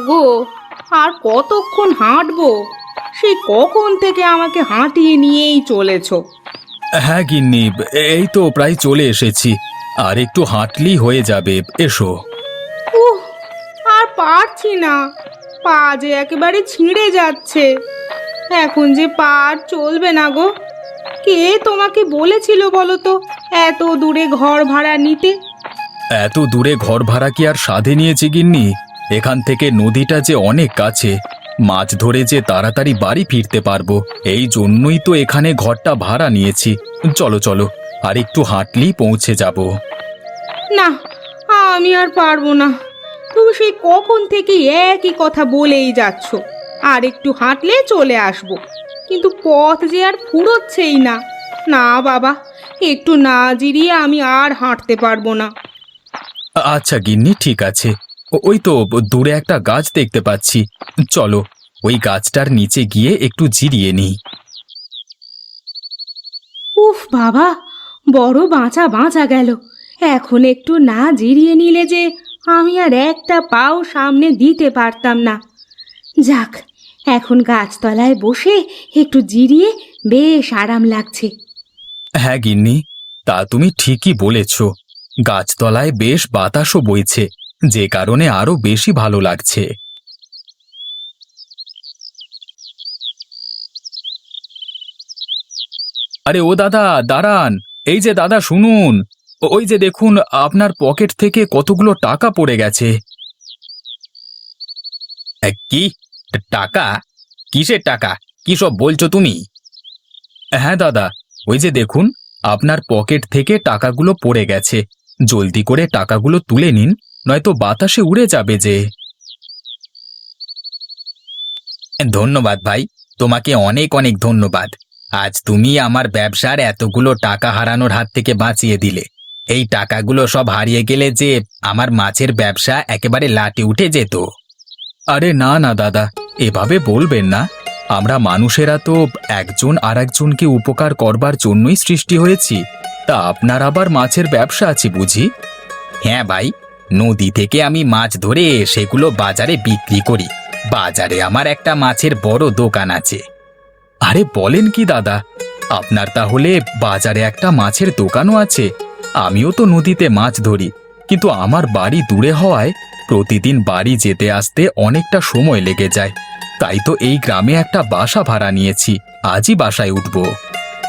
ওগো, আর কতক্ষণ হাঁটবো? সেই কখন থেকে আমাকে হাঁটিয়ে নিয়েই চলেছো। হ্যাঁ গিন্নি, এই তো প্রায় চলে এসেছি। আর একটু হাঁটলেই হয়ে যাবে, এসো। উহ, আর পারছি না, পা যে একেবারে ছিঁড়ে যাচ্ছে। এখন যে পা আর চলবে না গো। কে তোমাকে বলেছিল বলো তো এত দূরে ঘর ভাড়া নিতে? এত দূরে ঘর ভাড়া কি আর সাধে নিয়েছি গিন্নি? এখান থেকে নদীটা যে অনেক কাছে, মাছ ধরে যে তাড়াতাড়ি বাড়ি ফিরতে পারবো, এই জন্যই তো এখানে ঘরটা ভাড়া নিয়েছি। চলো চলো, আর একটু হাঁটলেই পৌঁছে যাব। না, আমি আর পারবো না। তুমি সেই কখন থেকে একই কথা বলেই যাচ্ছ, আর একটু হাঁটলে চলে আসবো, কিন্তু পথ যে আর ফুরোচ্ছেই না। না বাবা, একটু না জিরিয়ে আমি আর হাঁটতে পারবো না। আচ্ছা গিন্নি, ঠিক আছে। ওই তো দূরে একটা গাছ দেখতে পাচ্ছি, চলো ওই গাছটার নিচে গিয়ে একটু জিরিয়ে নিই। উফ বাবা, বড় বাঁচা বাঁচা গেল। এখন একটু না জিরিয়ে নিলে যে আমি আর একটা পাও সামনে দিতে পারতাম না। যাক, এখন গাছতলায় বসে একটু জিরিয়ে বেশ আরাম লাগছে। হ্যাঁ গিন্নি, তা তুমি ঠিকই বলেছ। গাছতলায় বেশ বাতাসও বইছে, যে কারণে আরো বেশি ভালো লাগছে। আরে ও দাদা, দাঁড়ান। এই যে দাদা, শুনুন। ওই যে দেখুন, আপনার পকেট থেকে কতগুলো টাকা পড়ে গেছে। কি টাকা? কিসের টাকা? কি সব বলছো তুমি? হ্যাঁ দাদা, ওই যে দেখুন, আপনার পকেট থেকে টাকাগুলো পড়ে গেছে। জলদি করে টাকাগুলো তুলে নিন, নয়তো বাতাসে উড়ে যাবে যে। ধন্যবাদ ভাই, তোমাকে অনেক অনেক ধন্যবাদ। আজ তুমি আমার ব্যবসার এতগুলো টাকা হারানোর হাত থেকে বাঁচিয়ে দিলে। এই টাকাগুলো সব হারিয়ে গেলে যে আমার মাছের ব্যবসা একেবারে লাটে উঠে যেত। আরে না না দাদা, এভাবে বলবেন না। আমরা মানুষেরা তো একজন আর একজনকে উপকার করবার জন্যই সৃষ্টি হয়েছি। তা আপনার আবার মাছের ব্যবসা আছে বুঝি? হ্যাঁ ভাই, নদী থেকে আমি মাছ ধরে সেগুলো বাজারে বিক্রি করি। বাজারে আমার একটা মাছের বড় দোকান আছে। আরে বলেন কি দাদা, আপনার তাহলে বাজারে একটা মাছের দোকানও আছে? আমিও তো নদীতে মাছ ধরি, কিন্তু আমার বাড়ি দূরে হওয়ায় প্রতিদিন বাড়ি যেতে আসতে অনেকটা সময় লেগে যায়। তাই তো এই গ্রামে একটা বাসা ভাড়া নিয়েছি, আজই বাসায় উঠব।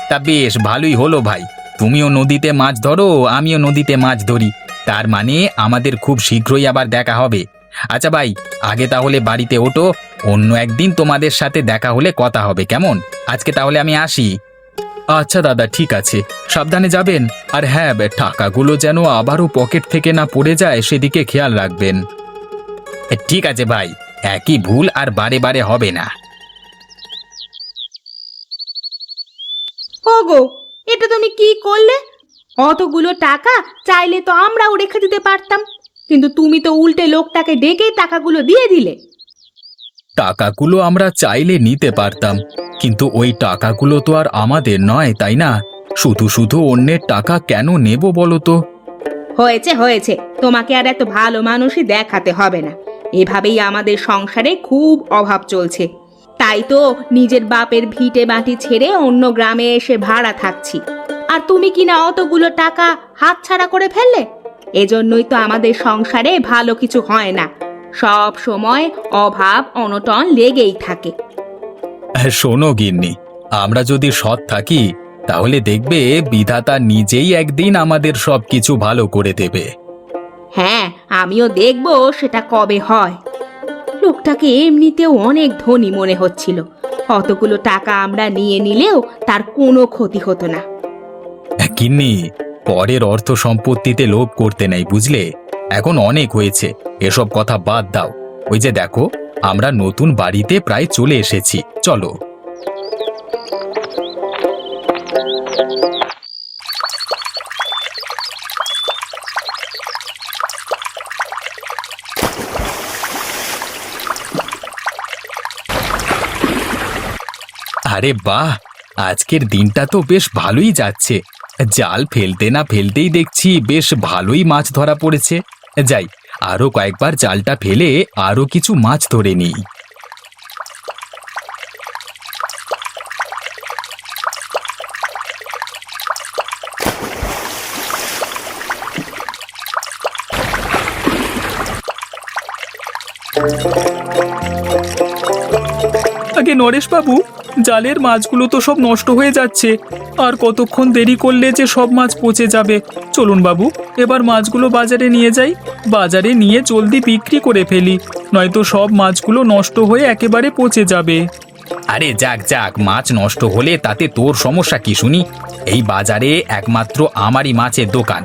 তা বেশ ভালোই হলো ভাই, তুমিও নদীতে মাছ ধরো, আমিও নদীতে মাছ ধরি। তার মানে আমাদের খুব শীঘ্রই আবার দেখা হবে। আচ্ছা ভাই, আগে তাহলে বাড়িতে ওঠো, অন্য একদিন তোমাদের সাথে দেখা হলে কথা হবে, কেমন? আজকে তাহলে আমি আসি। আচ্ছা দাদা, ঠিক আছে, সাবধানে যাবেন। আর হ্যাঁ, টাকাগুলো যেন আবারও পকেট থেকে না পড়ে যায় সেদিকে খেয়াল রাখবেন। ঠিক আছে ভাই, একই ভুল আর বারে বারে হবে না। ওগো, এটা তুমি কি করলে? অতগুলো টাকা চাইলে তো আমরাও রেখে দিতে পারতাম, কিন্তু তুমি তো উল্টে লোকটাকে ডেকেই টাকাগুলো দিয়ে দিলে। টাকাগুলো আমরা চাইলে নিতে পারতাম, কিন্তু ওই টাকাগুলো তো আর আমাদের নয়, তাই না? শুধু শুধু অন্যের টাকা কেন নেব বলো তো? হয়েছে হয়েছে, তোমাকে আর এত ভালো মানুষই দেখাতে হবে না। এভাবেই আমাদের সংসারে খুব অভাব চলছে। তাই তো নিজের বাপের ভিটে মাটি ছেড়ে অন্য গ্রামে এসে ভাড়া থাকছি। আর তুমি কিনা অতগুলো টাকা হাতছাড়া করে ফেললে। এজন্যই তো আমাদের সংসারে ভালো কিছু হয় না, সব সময় অভাব অনটন লেগেই থাকে। শোনো গিন্নি, আমরা যদি সৎ থাকি তাহলে দেখবে বিধাতা নিজেই একদিন আমাদের সবকিছু ভালো করে দেবে। হ্যাঁ, আমিও দেখব সেটা কবে হয়। লোকটাকে এমনিতেও অনেক ধনী মনে হচ্ছিল। অতগুলো টাকা আমরা নিয়ে নিলেও তার কোনো ক্ষতি হতো না। গিন্নি, পরের অর্থ সম্পত্তিতে লোভ করতে নেই, বুঝলে? এখন অনেক হয়েছে, এসব কথা বাদ দাও। ওই যে দেখো, আমরা নতুন বাড়িতে প্রায় চলে এসেছি, চলো। আরে বাহ, আজকের দিনটা তো বেশ ভালোই যাচ্ছে। জাল ফেলতে না ফেলতেই দেখছি বেশ ভালোই মাছ ধরা পড়েছে। যাই, আরো কয়েকবার জালটা ফেলে আরো কিছু মাছ ধরে নিই। আগে নরেশ বাবু, জালের মাছগুলো তো সব নষ্ট হয়ে যাচ্ছে। আর কতক্ষণ দেরি করলে যে সব মাছ পচে যাবে। চলুন বাবু, এবার মাছগুলো বাজারে নিয়ে যাই। বাজারে নিয়ে জলদি বিক্রি করে ফেলি, নয়তো সব মাছগুলো নষ্ট হয়ে একেবারে পচে যাবে। আরে যাক যাক, মাছ নষ্ট হলে তাতে তোর সমস্যা কি শুনি? এই বাজারে একমাত্র আমারই মাছের দোকান।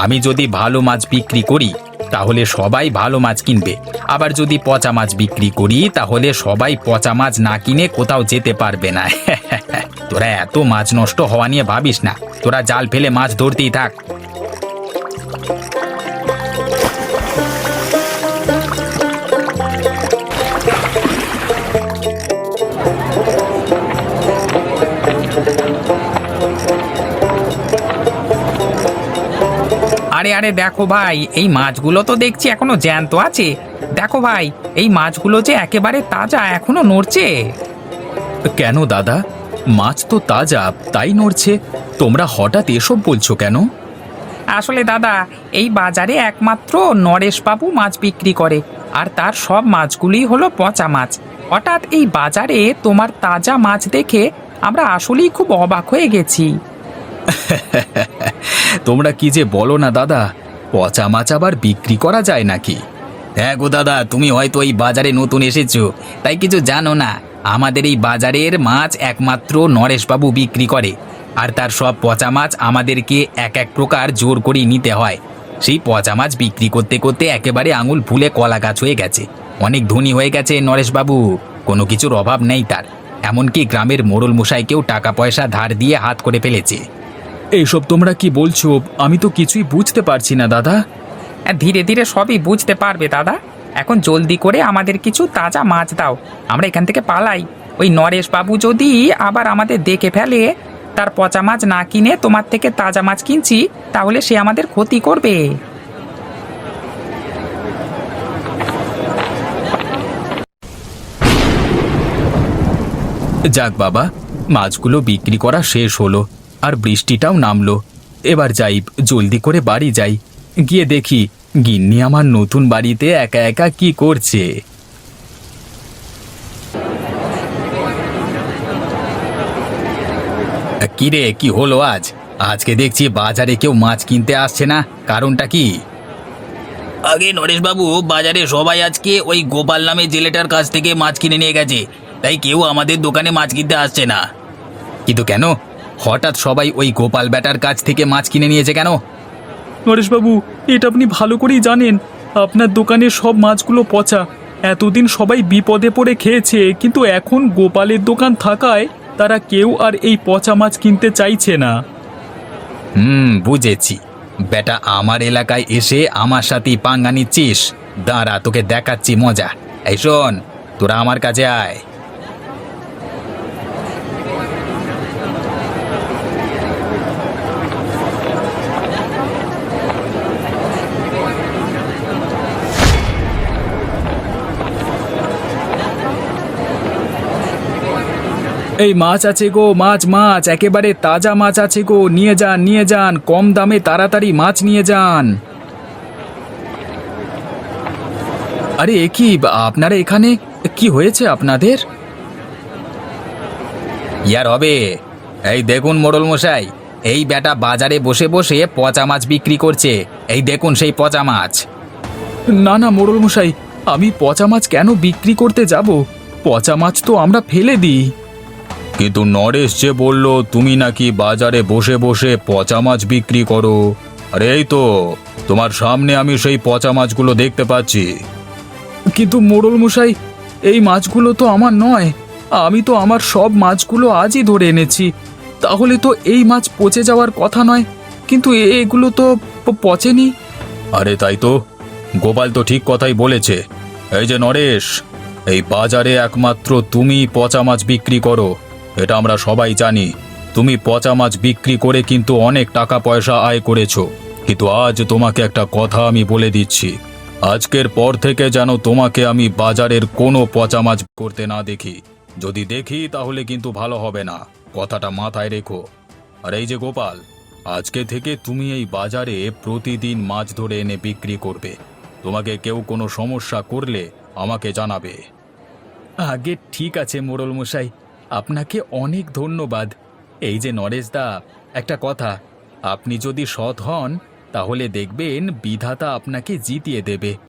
আমি যদি ভালো মাছ বিক্রি করি তাহলে সবাই ভালো মাছ কিনবে, আবার যদি পচা মাছ বিক্রি করি তাহলে সবাই পচা মাছ না কিনে কোথাও যেতে পারবে না। তোরা এত মাছ নষ্ট হওয়া নিয়ে ভাবিস না, তোরা জাল ফেলে মাছ ধরতেই থাক। আরে আরে দেখো ভাই, এই মাছগুলো তো দেখছি এখনো জ্যান্ত আছে। দেখো ভাই, এই মাছগুলো যে একেবারে তাজা, এখনো নড়ছে। কেন দাদা, মাছ তো তাজা, তাই নড়ছে। তোমরা হঠাৎ এসব বলছো কেন? আসলে দাদা, এই বাজারে একমাত্র নরেশবাবু মাছ বিক্রি করে, আর তার সব মাছগুলি হলো পচা মাছ। হঠাৎ এই বাজারে তোমার তাজা মাছ দেখে আমরা আসলেই খুব অবাক হয়ে গেছি। তোমরা কি যে বলো না দাদা, পচা মাছ আবার বিক্রি করা যায় নাকি? হ্যাঁ গো দাদা, তুমি হয়তো এই বাজারে নতুন এসেছো, তাই কিছু জানো না। আমাদের এই বাজারের মাছ একমাত্র নরেশবাবু বিক্রি করে, আর তার সব পচা মাছ আমাদেরকে এক এক প্রকার জোর করে নিতে হয়। সেই পচা মাছ বিক্রি করতে করতে একেবারে আঙুল ফুলে কলা গাছ হয়ে গেছে। অনেক ধনী হয়ে গেছে নরেশবাবু, কোনো কিছুর অভাব নেই তার। এমনকি গ্রামের মোড়ল মশাইকেও টাকা পয়সা ধার দিয়ে হাত করে ফেলেছে। এইসব তোমরা কি বলছো? আমি তো কিছুই বুঝতে পারছি না দাদা। ধীরে ধীরে সবই বুঝতে পারবে দাদা। এখন জলদি করে আমাদের কিছু তাজা মাছ দাও, আমরা এখান থেকে পালাই। ওই নরেশবাবু যদি আবার আমাদের দেখে ফেলে, তার পচা মাছ না কিনে তোমার থেকে তাজা মাছ কিনছি, তাহলে সে আমাদের ক্ষতি করবে। যাক বাবা, মাছগুলো বিক্রি করা শেষ হলো, আর বৃষ্টিটাও নামলো। এবার যাই, জলদি করে বাড়ি যাই, গিয়ে দেখি গিন্নি আমার নতুন বাড়িতে একা একা কি করছে। কিরে, কি হলো আজকে দেখছি বাজারে কেউ মাছ কিনতে আসছে না, কারণটা কি? আগে নরেশবাবু, বাজারে সবাই আজকে ওই গোপাল নামে জেলেটার কাছ থেকে মাছ কিনে নিয়ে গেছে, তাই কেউ আমাদের দোকানে মাছ কিনতে আসছে না। কিন্তু কেন হঠাৎ সবাই ওই গোপাল বেটার কাছ থেকে মাছ কিনে নিয়েছে কেন? নরেশবাবু, এটা আপনি ভালো করেই জানেন। আপনার দোকানের সব মাছগুলো পচা। এতদিন সবাই বিপদে পড়ে খেয়েছে, কিন্তু এখন গোপালের দোকান থাকায় তারা কেউ আর এই পচা মাছ কিনতে চাইছে না। বুঝেছি। বেটা আমার এলাকায় এসে আমার সাথেই পাঙ্গা নিচ্ছিস। দাঁড়া, তোকে দেখাচ্ছি মজা। এই শোন, তোরা আমার কাছে আয়। এই মাছ আছে গো, মাছ মাছ, একেবারে তাজা মাছ আছে গো, নিয়ে যান নিয়ে যান, কম দামে তাড়াতাড়ি মাছ নিয়ে যান। আরে এ কি, আপনারা এখানে? কি হয়েছে আপনাদের? ইয়ার হবে, এই দেখুন মোড়ল মশাই, এই বেটা বাজারে বসে বসে পচা মাছ বিক্রি করছে। এই দেখুন সেই পচা মাছ। না না মোড়ল মশাই, আমি পচা মাছ কেন বিক্রি করতে যাব? পচা মাছ তো আমরা ফেলে দিই। কিন্তু নরেশ যে বলল তুমি নাকি বাজারে বসে বসে পচা মাছ বিক্রি করো। আরে এই তো, তোমার সামনে আমি সেই পচা মাছগুলো দেখতে পাচ্ছি। কিন্তু মোড়ল মশাই, এই মাছগুলো তো আমার নয়। আমি তো আমার সব মাছগুলো আজই ধরে এনেছি। তাহলে তো এই মাছ পচে যাওয়ার কথা নয়, কিন্তু এগুলো তো পচেনি। আরে তাই তো, গোপাল তো ঠিক কথাই বলেছে। এই যে নরেশ, এই বাজারে একমাত্র তুমি পচা মাছ বিক্রি করো, এটা আমরা সবাই জানি। তুমি পচা মাছ বিক্রি করে কিন্তু অনেক টাকা পয়সা আয় করেছো। কিন্তু আজ তোমাকে একটা কথা আমি বলে দিচ্ছি, আজকের পর থেকে যেন তোমাকে আমি বাজারের কোনো পচা মাছ করতে না দেখি। যদি দেখি তাহলে কিন্তু ভালো হবে না, কথাটা মাথায় রেখো। আর এই যে গোপাল, আজকে থেকে তুমি এই বাজারে প্রতিদিন মাছ ধরে এনে বিক্রি করবে। তোমাকে কেউ কোনো সমস্যা করলে আমাকে জানাবে। আগে ঠিক আছে মোড়ল মশাই, আপনাকে অনেক ধন্যবাদ। এই যে নরেশদা, একটা কথা, আপনি যদি সৎ হন তাহলে দেখবেন বিধাতা আপনাকে জিতিয়ে দেবে।